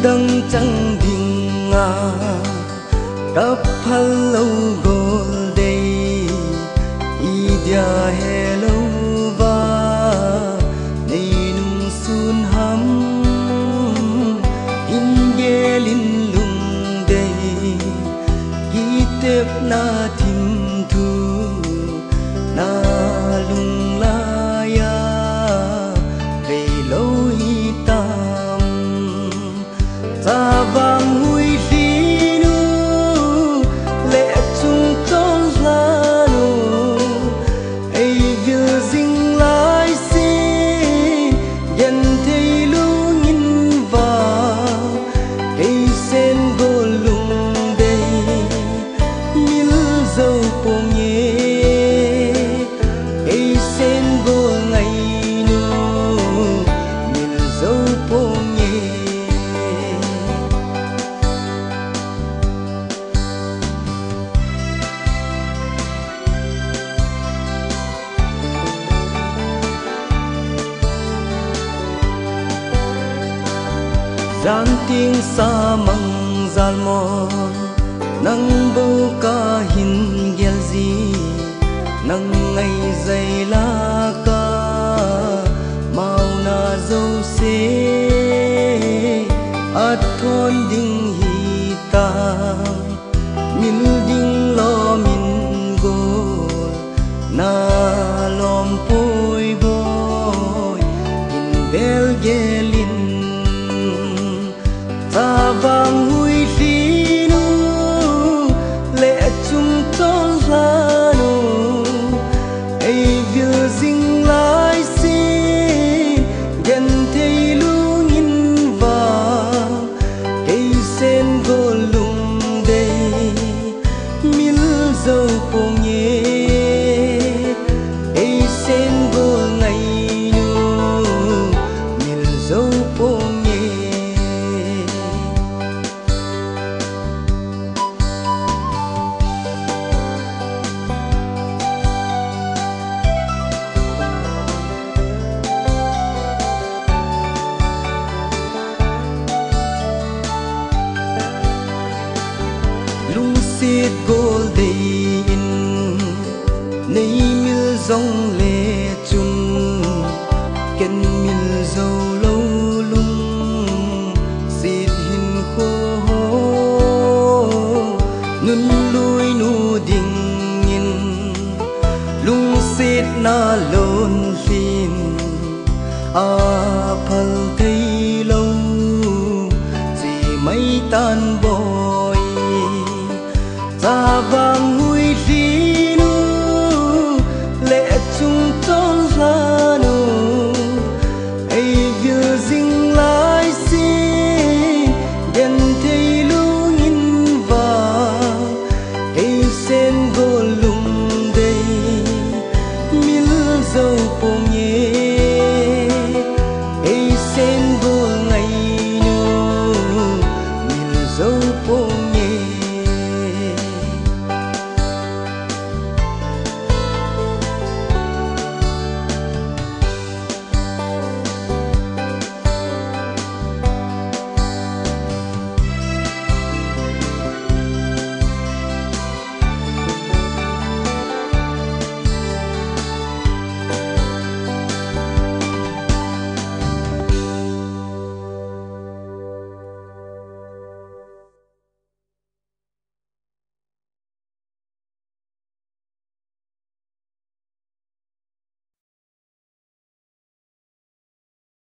đăng trăng đình đắp phal lâu gol đây dia hello va nei nung sun ham in gelin lung đây gitep na tim thu na lung la ya về lâu hi tam ta vang hui li nu lệ chung ton la nu ai vil ding lai xin gen thei lu ngin va ai sen go lung đây mil dâu pom ye ai sen go ngày nu mil dâu pom ye gian tiếng sa măng zal mon nang bô ca hin gel gì nang ngày dày la ca mau na dâu se at thon ding hi ta min ding lo min go na lom poi boy in bel gelin ta vang hui li nu lệ chung ton la nu ai vil ding lai xin gen thei lu ngin va ai sen go lung đây mil dâu pom ye ai sen go ngày nu mil dâu pom ye lung xiết gol day in nay mil dòng lệ chung ken mil dâu lâu lung xiết hin khô nun lui nu ding in lung xiết na lon xin a phal thấy lâu gì mấy tan boy ta vang hui li nu lệ chung ton la nu ai vil ding lai xin gen thei lu ngin va ai sen go lung đây mil dâu pom ye ai sen go